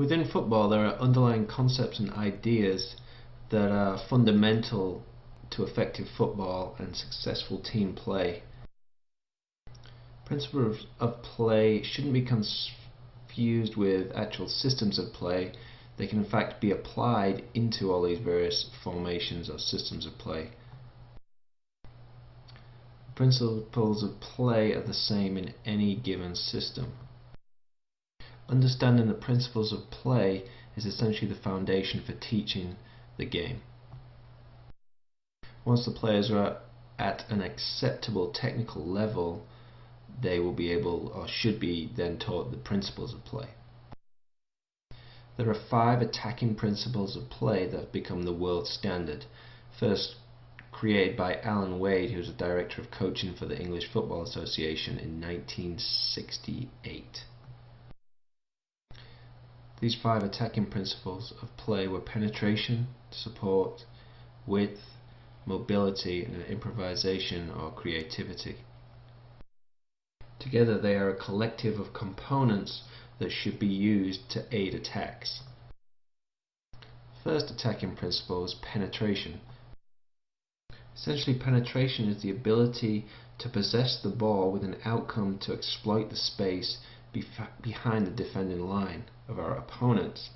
Within football, there are underlying concepts and ideas that are fundamental to effective football and successful team play. Principles of play shouldn't be confused with actual systems of play. They can in fact be applied into all these various formations or systems of play. Principles of play are the same in any given system. Understanding the principles of play is essentially the foundation for teaching the game. Once the players are at an acceptable technical level, they will be able or should be then taught the principles of play. There are 5 attacking principles of play that have become the world standard. First created by Alan Wade, who was a director of coaching for the English Football Association in 1968. These 5 attacking principles of play were penetration, support, width, mobility, and improvisation or creativity. Together they are a collective of components that should be used to aid attacks. First attacking principle is penetration. Essentially, penetration is the ability to possess the ball with an outcome to exploit the space behind the defending line of our opponents.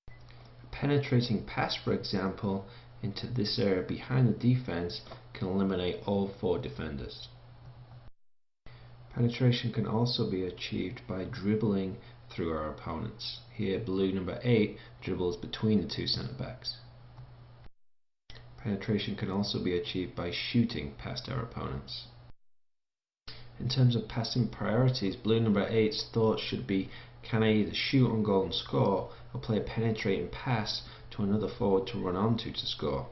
A penetrating pass, for example, into this area behind the defense can eliminate all 4 defenders. Penetration can also be achieved by dribbling through our opponents. Here, blue number 8 dribbles between the 2 centre backs. Penetration can also be achieved by shooting past our opponents. In terms of passing priorities, blue number 8's thoughts should be, can I either shoot on goal and score, or play a penetrating pass to another forward to run onto to score?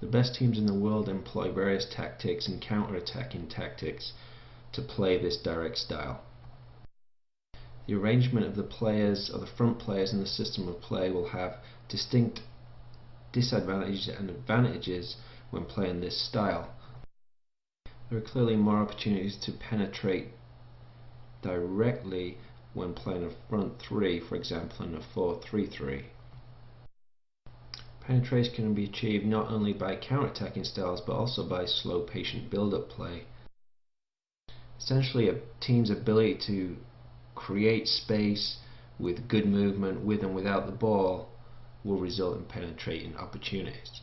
The best teams in the world employ various tactics and counter-attacking tactics to play this direct style. The arrangement of the players or the front players in the system of play will have distinct disadvantages and advantages when playing this style. There are clearly more opportunities to penetrate directly when playing a front 3, for example in a 4-3-3. Penetration can be achieved not only by counter-attacking styles but also by slow patient build-up play. Essentially, a team's ability to create space with good movement with and without the ball will result in penetrating opportunities.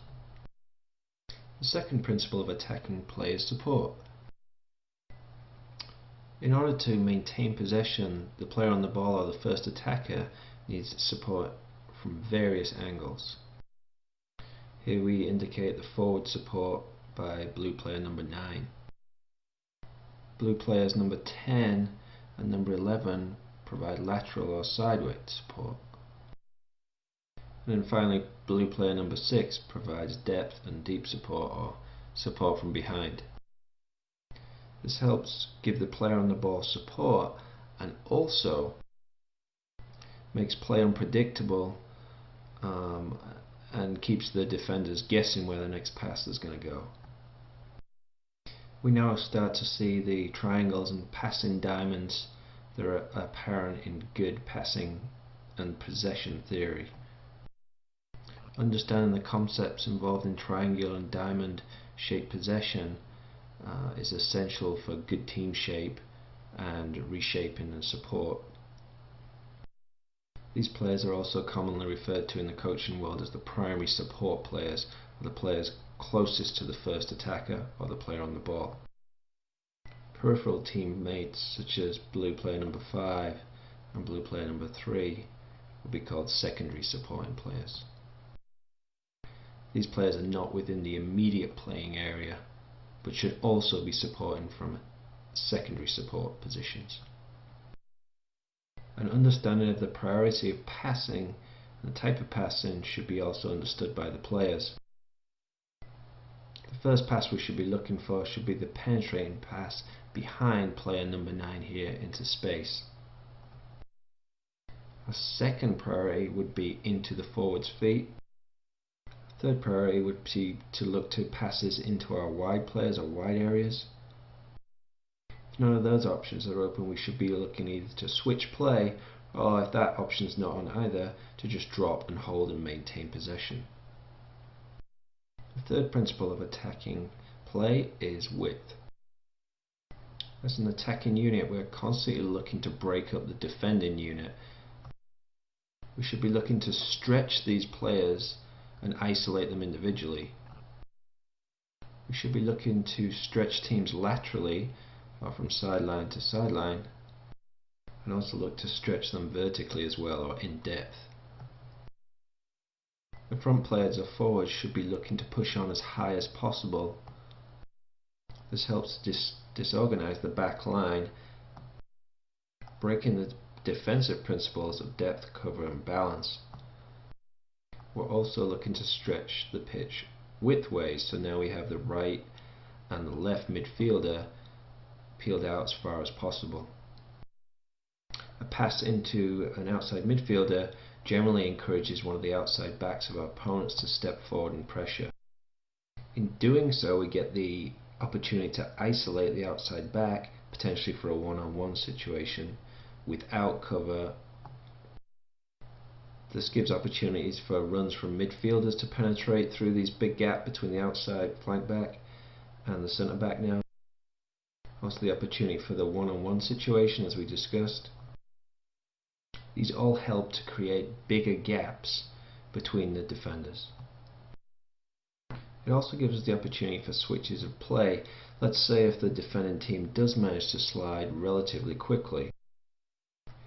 The second principle of attacking play is support. In order to maintain possession, the player on the ball or the first attacker needs support from various angles. Here we indicate the forward support by blue player number 9. Blue players number 10 and number 11 provide lateral or sideways support. And then finally, blue player number 6 provides depth and deep support or support from behind. This helps give the player on the ball support and also makes play unpredictable and keeps the defenders guessing where the next pass is going to go. We now start to see the triangles and passing diamonds that are apparent in good passing and possession theory. Understanding the concepts involved in triangular and diamond shaped possession is essential for good team shape and reshaping and support. These players are also commonly referred to in the coaching world as the primary support players, or the players closest to the first attacker or the player on the ball. Peripheral teammates such as blue player number 5 and blue player number 3 will be called secondary supporting players. These players are not within the immediate playing area but should also be supporting from secondary support positions. An understanding of the priority of passing and the type of passing should be also understood by the players. The first pass we should be looking for should be the penetrating pass behind player number 9 here into space. A second priority would be into the forward's feet. Third priority would be to look to passes into our wide players or wide areas. If none of those options are open, we should be looking either to switch play or if that option's not on either, to just drop and hold and maintain possession. The third principle of attacking play is width. As an attacking unit, we're constantly looking to break up the defending unit. We should be looking to stretch these players and isolate them individually. We should be looking to stretch teams laterally, or from sideline to sideline, and also look to stretch them vertically as well, or in depth. The front players or forwards should be looking to push on as high as possible. This helps disorganize the back line, breaking the defensive principles of depth, cover and balance. We're also looking to stretch the pitch widthways, so now we have the right and the left midfielder peeled out as far as possible. A pass into an outside midfielder generally encourages one of the outside backs of our opponents to step forward and pressure. In doing so, we get the opportunity to isolate the outside back, potentially for a one-on-one situation, without cover. This gives opportunities for runs from midfielders to penetrate through these big gap between the outside flank back and the centre back now. Also the opportunity for the one-on-one situation, as we discussed. These all help to create bigger gaps between the defenders. It also gives us the opportunity for switches of play. Let's say if the defending team does manage to slide relatively quickly.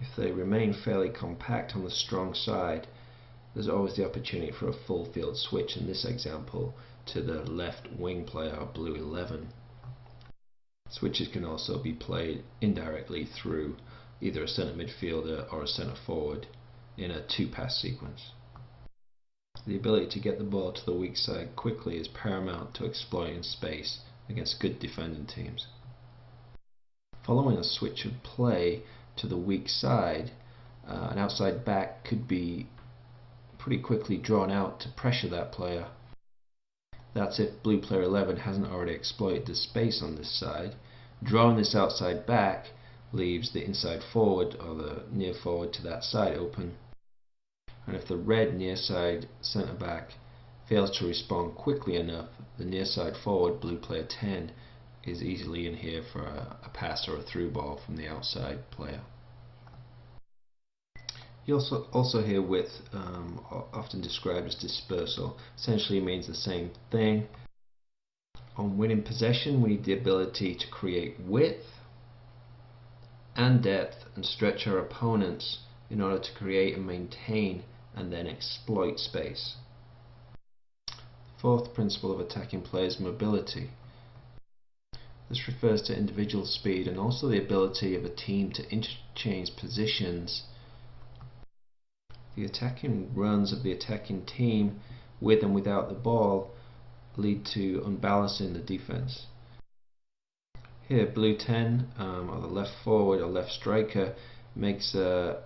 If they remain fairly compact on the strong side, there's always the opportunity for a full field switch, in this example to the left wing player, or blue 11. Switches can also be played indirectly through either a centre midfielder or a centre forward in a two-pass sequence. The ability to get the ball to the weak side quickly is paramount to exploiting space against good defending teams. Following a switch of play to the weak side, an outside back could be pretty quickly drawn out to pressure that player. That's if blue player 11 hasn't already exploited the space on this side. Drawing this outside back leaves the inside forward or the near forward to that side open, and if the red near side centre back fails to respond quickly enough, the near side forward, blue player 10, is easily in here for a pass or a through ball from the outside player. You also hear width often described as dispersal. Essentially means the same thing. On winning possession, we need the ability to create width and depth and stretch our opponents in order to create and maintain and then exploit space. The fourth principle of attacking play is mobility. This refers to individual speed and also the ability of a team to interchange positions. The attacking runs of the attacking team with and without the ball lead to unbalancing the defense. Here blue 10, or the left forward or left striker, makes a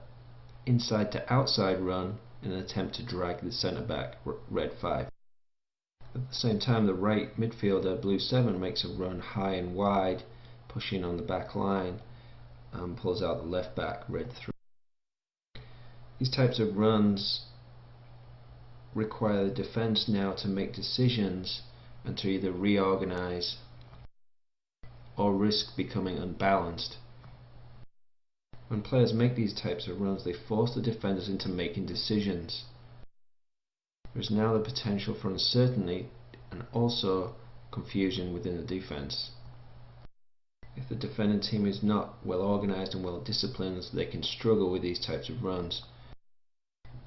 inside to outside run in an attempt to drag the centre back, red 5. At the same time, the right midfielder, blue 7, makes a run high and wide, pushing on the back line, and pulls out the left back, red 3. These types of runs require the defence now to make decisions and to either reorganise or risk becoming unbalanced. When players make these types of runs, they force the defenders into making decisions. There is now the potential for uncertainty and also confusion within the defence. If the defending team is not well organised and well disciplined, they can struggle with these types of runs.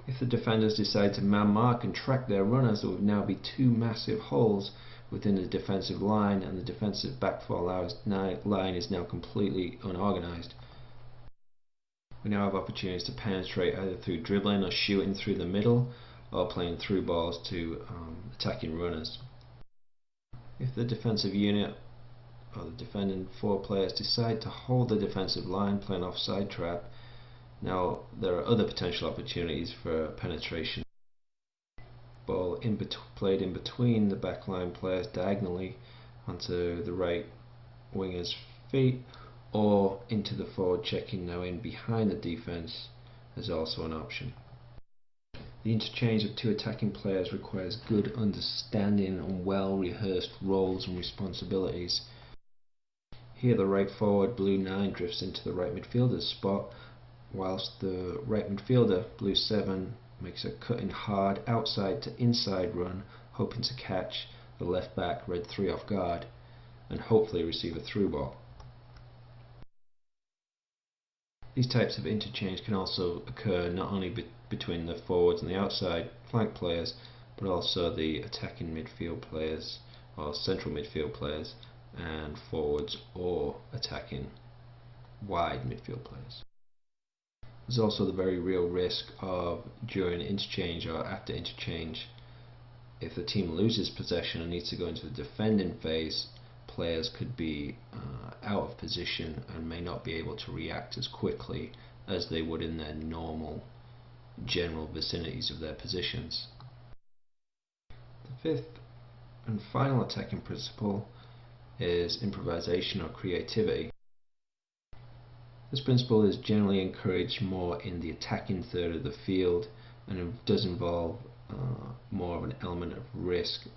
If the defenders decide to man mark and track their runners, there would now be two massive holes within the defensive line, and the defensive backfour line is now completely unorganised. We now have opportunities to penetrate either through dribbling or shooting through the middle, or playing through balls to attacking runners. If the defensive unit or the defending 4 players decide to hold the defensive line playing offside trap, now there are other potential opportunities for penetration. Ball played in between the backline players diagonally onto the right winger's feet, or into the forward checking now in behind the defence is also an option. The interchange of two attacking players requires good understanding and well-rehearsed roles and responsibilities. Here the right forward, blue 9, drifts into the right midfielder's spot, whilst the right midfielder, blue 7, makes a cutting hard outside to inside run, hoping to catch the left back, red 3, off guard, and hopefully receive a through ball. These types of interchange can also occur not only between the forwards and the outside flank players, but also the attacking midfield players or central midfield players and forwards or attacking wide midfield players. There's also the very real risk of, during interchange or after interchange, if the team loses possession and needs to go into the defending phase, players could be out of position and may not be able to react as quickly as they would in their normal general vicinities of their positions. The fifth and final attacking principle is improvisation or creativity. This principle is generally encouraged more in the attacking third of the field, and it does involve more of an element of risk.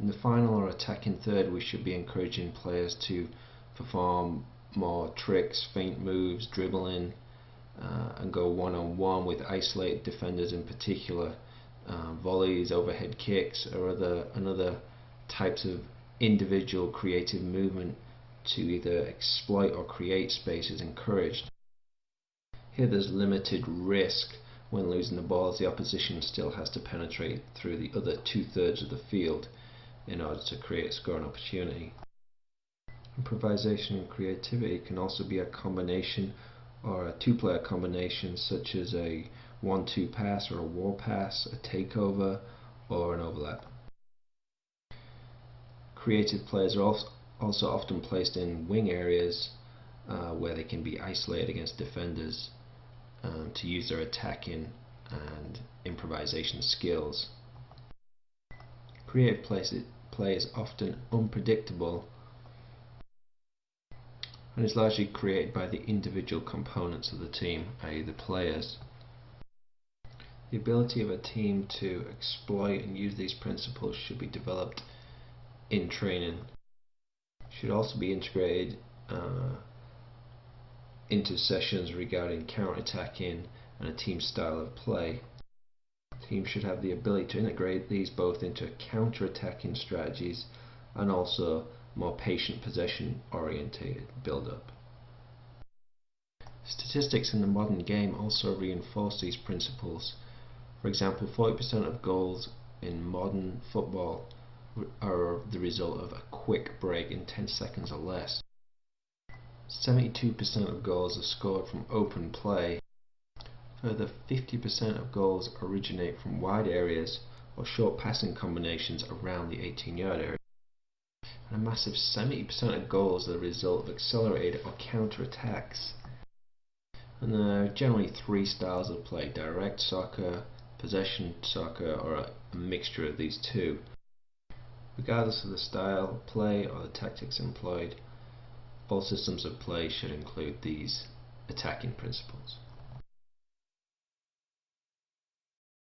In the final or attacking third, we should be encouraging players to perform more tricks, feint moves, dribbling, and go one-on-one with isolated defenders in particular. Volleys, overhead kicks, or other types of individual creative movement to either exploit or create space is encouraged. Here there's limited risk when losing the ball, as the opposition still has to penetrate through the other 2/3 of the field in order to create a scoring opportunity. Improvisation and creativity can also be a combination or a two-player combination, such as a 1-2 pass or a wall pass, a takeover, or an overlap. Creative players are also often placed in wing areas where they can be isolated against defenders to use their attacking and improvisation skills. Creative play is often unpredictable and is largely created by the individual components of the team, i.e. the players. The ability of a team to exploit and use these principles should be developed in training. Should also be integrated into sessions regarding counter-attacking and a team style of play. Teams should have the ability to integrate these both into counter-attacking strategies and also more patient possession orientated build-up. Statistics in the modern game also reinforce these principles. For example, 40% of goals in modern football are the result of a quick break in 10 seconds or less. 72% of goals are scored from open play. Further, 50% of goals originate from wide areas or short passing combinations around the 18-yard area. And a massive 70% of goals are the result of accelerated or counter-attacks. And there are generally three styles of play: direct soccer, possession soccer, or a mixture of these two. Regardless of the style of play or the tactics employed, all systems of play should include these attacking principles.